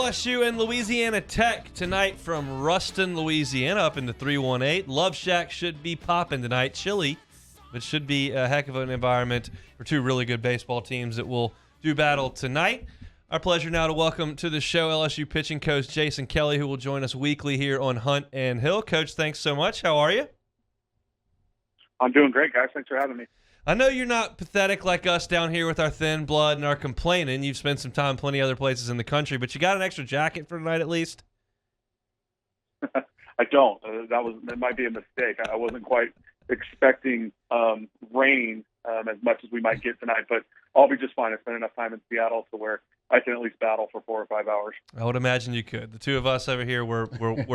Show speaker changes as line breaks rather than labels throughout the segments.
LSU and Louisiana Tech tonight from Ruston, Louisiana, up in the 318. Love Shack should be popping tonight. Chilly, but should be a heck of an environment for two really good baseball teams that will do battle tonight. Our pleasure now to welcome to the show LSU pitching coach Jason Kelly, who will join us weekly here on Hunt and Hill. Coach, thanks so much. How are you?
I'm doing great, guys. Thanks for having me.
I know you're not pathetic like us down here with our thin blood and our complaining. You've spent some time plenty other places in the country, but you got an extra jacket for tonight at least?
I don't. That might be a mistake. I wasn't quite expecting rain as much as we might get tonight, but I'll be just fine. I spent enough time in Seattle to where I can at least battle for 4 or 5 hours.
I would imagine you could. The two of us over here, we're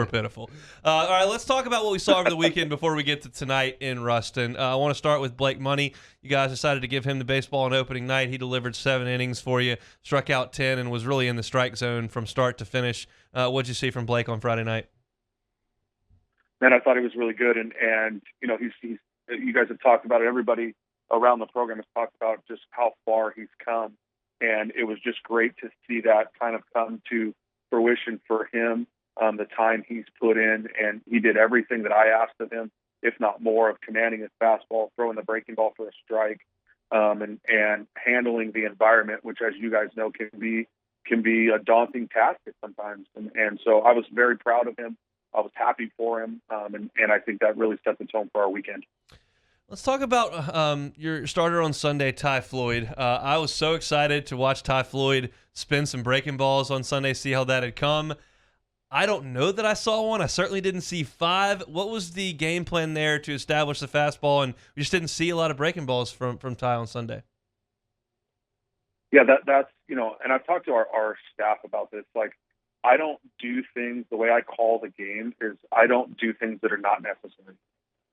pitiful. All right, let's talk about what we saw over the weekend before we get to tonight in Ruston. I want to start with Blake Money. You guys decided to give him the baseball on opening night. He delivered 7 innings for you, struck out 10, and was really in the strike zone from start to finish. What'd you see from Blake on Friday night?
Man, I thought he was really good, and you know, he's you guys have talked about it. Everybody around the program has talked about just how far he's come. And it was just great to see that kind of come to fruition for him, the time he's put in. And he did everything that I asked of him, if not more, of commanding his fastball, throwing the breaking ball for a strike, and handling the environment, which, as you guys know, can be a daunting task sometimes. And so I was very proud of him. I was happy for him, and I think that really set the tone for our weekend.
Let's talk about your starter on Sunday, Ty Floyd. I was so excited to watch Ty Floyd spin some breaking balls on Sunday, see how that had come. I don't know that I saw one. I certainly didn't see 5. What was the game plan there to establish the fastball? And we just didn't see a lot of breaking balls from Ty on Sunday.
Yeah, that's, you know, and I've talked to our staff about this. Like, I don't do things, the way I call the game is I don't do things that are not necessary.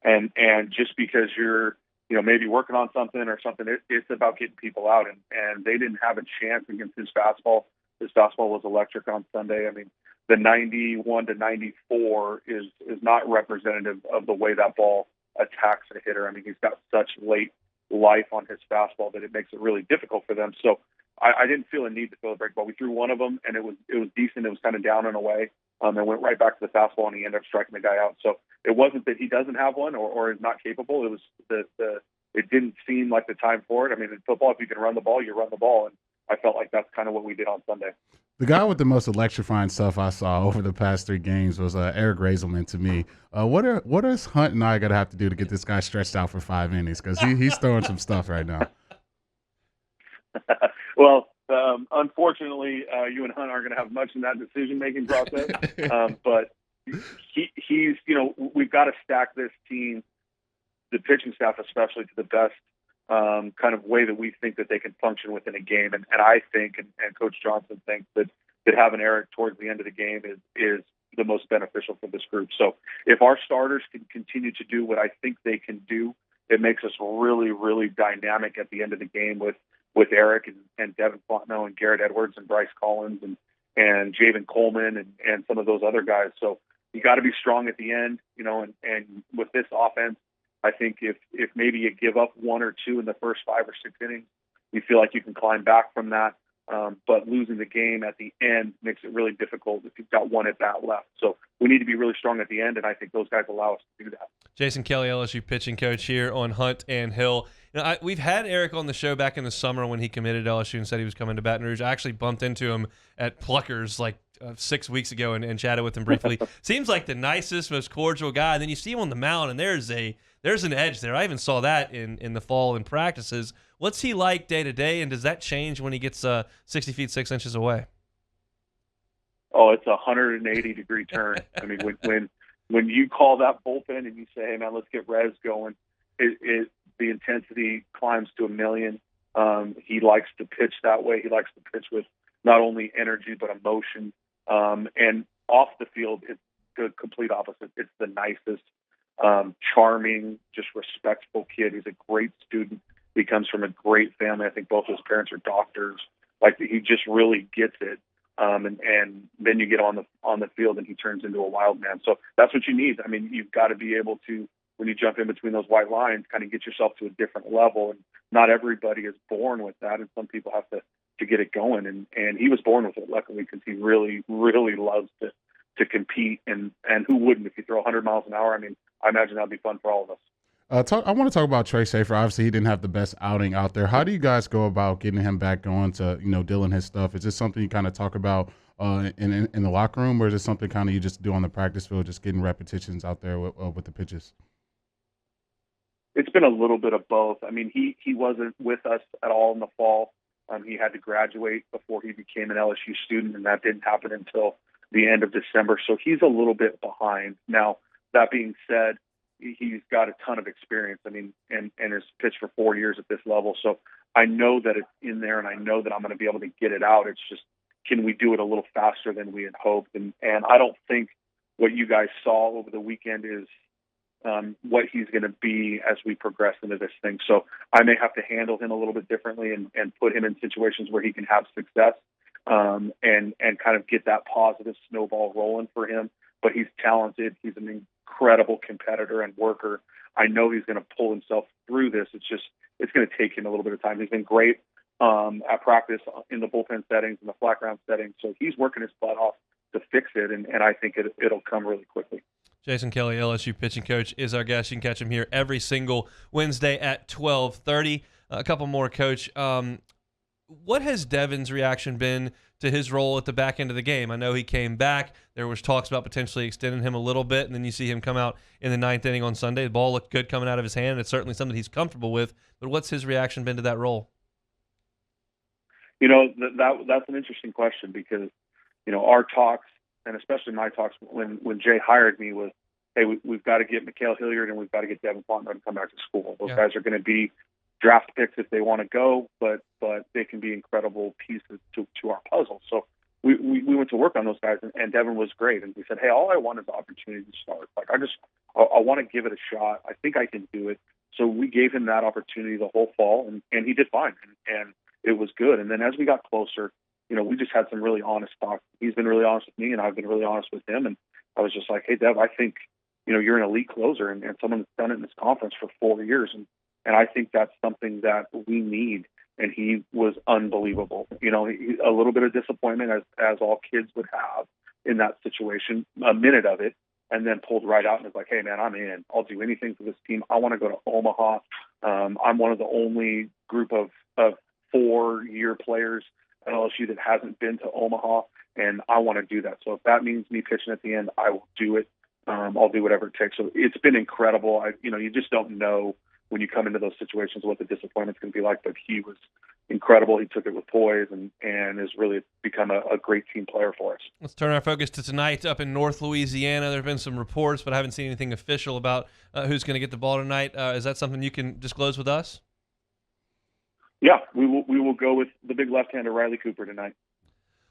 And just because you're, you know, maybe working on something or something, it's about getting people out. And they didn't have a chance against his fastball. His fastball was electric on Sunday. I mean, the 91 to 94 is not representative of the way that ball attacks a hitter. I mean, he's got such late life on his fastball that it makes it really difficult for them. So I didn't feel a need to throw the break ball. We threw one of them, and it was decent. It was kind of down and away. And went right back to the fastball, and he ended up striking the guy out. So it wasn't that he doesn't have one or is not capable. It was it didn't seem like the time for it. I mean, in football, if you can run the ball, you run the ball, and I felt like that's kind of what we did on Sunday.
The guy with the most electrifying stuff I saw over the past 3 games was Eric Grazelman to me. What is Hunt and I going to have to do to get this guy stretched out for 5 innings? Because he's throwing some stuff right now.
Well, unfortunately, you and Hunt aren't going to have much in that decision-making process. But he's, you know, we've got to stack this team, the pitching staff especially, to the best kind of way that we think that they can function within a game. And I think, and Coach Johnson thinks that having Eric towards the end of the game is the most beneficial for this group. So if our starters can continue to do what I think they can do, it makes us really, really dynamic at the end of the game with Eric and Devin Fontenot and Garrett Edwards and Bryce Collins and Javen Coleman and some of those other guys. So you got to be strong at the end, you know, and with this offense, I think if maybe you give up 1 or 2 in the first 5 or 6 innings, you feel like you can climb back from that. But losing the game at the end makes it really difficult if you've got 1 at bat left. So we need to be really strong at the end, and I think those guys allow us to do that.
Jason Kelly, LSU pitching coach here on Hunt and Hill. You know, we've had Eric on the show back in the summer when he committed to LSU and said he was coming to Baton Rouge. I actually bumped into him at Pluckers like 6 weeks ago and chatted with him briefly. Seems like the nicest, most cordial guy. And then you see him on the mound, and there's an edge there. I even saw that in the fall in practices. What's he like day to day, and does that change when he gets 60 feet 6 inches away?
Oh, it's a 180-degree turn. I mean, when you call that bullpen and you say, "Hey, man, let's get Rez going," the intensity climbs to 1,000,000. He likes to pitch that way. He likes to pitch with not only energy but emotion. And off the field, it's the complete opposite. It's the nicest, charming, just respectful kid. He's a great student. He comes from a great family. I think both his parents are doctors. Like, he just really gets it. And then you get on the field and he turns into a wild man. So that's what you need. I mean, you've got to be able to, when you jump in between those white lines, kind of get yourself to a different level. And not everybody is born with that, and some people have to to get it going. And he was born with it, luckily, because he really, really loves to compete. And who wouldn't if you throw 100 miles an hour? I mean, I imagine that'd be fun for all of us.
I want to talk about Trey Sayers. Obviously, he didn't have the best outing out there. How do you guys go about getting him back going to, dealing his stuff? Is this something you kind of talk about in the locker room, or is it something kind of you just do on the practice field, just getting repetitions out there with the pitches?
It's been a little bit of both. I mean, he wasn't with us at all in the fall. He had to graduate before he became an LSU student, and that didn't happen until the end of December. So he's a little bit behind. Now, that being said, he's got a ton of experience. I mean, and has pitched for 4 years at this level. So I know that it's in there, and I know that I'm going to be able to get it out. It's just, can we do it a little faster than we had hoped? And I don't think what you guys saw over the weekend is what he's going to be as we progress into this thing. So I may have to handle him a little bit differently and put him in situations where he can have success and kind of get that positive snowball rolling for him. But he's talented. He's an incredible competitor and worker. I know he's going to pull himself through this. It's going to take him a little bit of time. He's been great at practice in the bullpen settings and the flat ground settings. So he's working his butt off to fix it, and I think it'll come really quickly.
Jason Kelly, LSU pitching coach, is our guest. You can catch him here every single Wednesday at 12:30. A couple more, Coach. What has Devin's reaction been to his role at the back end of the game? I know he came back. There was talks about potentially extending him a little bit, and then you see him come out in the ninth inning on Sunday. The ball looked good coming out of his hand. It's certainly something he's comfortable with. But what's his reaction been to that role?
That's an interesting question because, our talks, and especially my talks when Jay hired me, was, hey, we've got to get Mikhail Hilliard and we've got to get Devin Fontenot to come back to school. Those guys are going to be draft picks if they want to go, but they can be incredible pieces to our puzzle. So we went to work on those guys, and Devin was great. And we said, hey, all I want is the opportunity to start. Like, I want to give it a shot. I think I can do it. So we gave him that opportunity the whole fall, and he did fine, and it was good. And then as we got closer, we just had some really honest talk. He's been really honest with me, and I've been really honest with him. And I was just like, hey, Dev, I think, you're an elite closer and someone that's done it in this conference for 4 years. And I think that's something that we need. And he was unbelievable. A little bit of disappointment, as all kids would have in that situation, a minute of it, and then pulled right out and was like, hey, man, I'm in. I'll do anything for this team. I want to go to Omaha. I'm one of the only group of 4-year players at LSU that hasn't been to Omaha, and I want to do that. So if that means me pitching at the end, I will do it. I'll do whatever it takes. So it's been incredible. You just don't know when you come into those situations what the disappointment's going to be like, but he was incredible. He took it with poise and has really become a great team player for us.
Let's turn our focus to tonight up in North Louisiana. There have been some reports, but I haven't seen anything official about who's going to get the ball tonight. Is that something you can disclose with us?
Yeah, we will go with the big left-hander Riley Cooper tonight.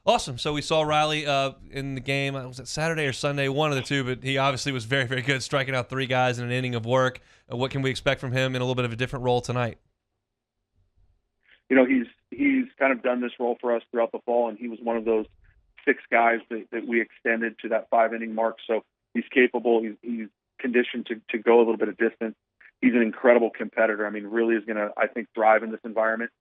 Awesome. So we saw Riley in the game. Was it Saturday or Sunday? One of the two, but he obviously was very, very good, striking out 3 guys in an inning of work. What can we expect from him in a little bit of a different role tonight?
He's kind of done this role for us throughout the fall, and he was one of those 6 guys that we extended to that 5-inning mark. So he's capable. He's conditioned to go a little bit of distance. He's an incredible competitor. I mean, really is going to, I think, thrive in this environment.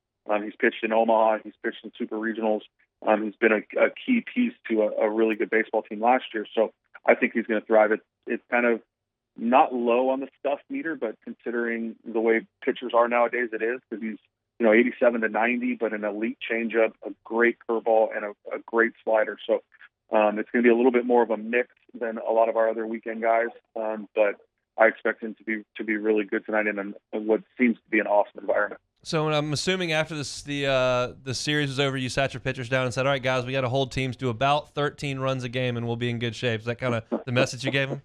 He's pitched in Omaha. He's pitched in super regionals. He's been a key piece to a really good baseball team last year. So I think he's going to thrive. It's kind of not low on the stuff meter, but considering the way pitchers are nowadays, it is, because he's 87 to 90, but an elite changeup, a great curveball, and a great slider. So it's going to be a little bit more of a mix than a lot of our other weekend guys, but I expect him to be really good tonight in what seems to be an awesome environment.
So I'm assuming after the series was over, you sat your pitchers down and said, all right, guys, we got to hold teams to about 13 runs a game, and we'll be in good shape. Is that kind of the message you gave them?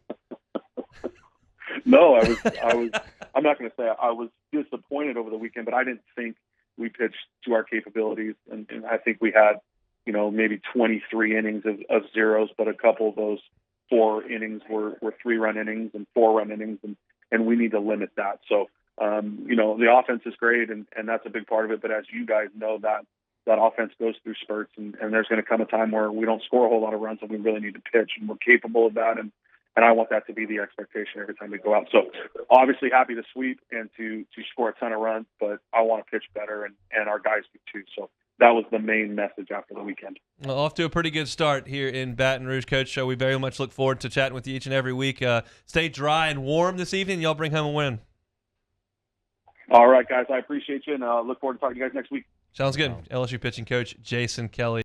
No, I'm not going to say I was disappointed over the weekend, but I didn't think we pitched to our capabilities. And I think we had, maybe 23 innings of zeros, but a couple of those 4 innings were 3-run innings and 4-run innings. And we need to limit that. So, the offense is great, and that's a big part of it. But as you guys know, that offense goes through spurts, and there's going to come a time where we don't score a whole lot of runs, and we really need to pitch, and we're capable of that. And I want that to be the expectation every time we go out. So obviously happy to sweep and to score a ton of runs, but I want to pitch better, and our guys do too. So that was the main message after the weekend.
Well, off to a pretty good start here in Baton Rouge, Coach. So we very much look forward to chatting with you each and every week. Stay dry and warm this evening. Y'all bring home a win.
All right, guys. I appreciate you, and look forward to talking to you guys next week.
Sounds good. LSU pitching coach Jason Kelly.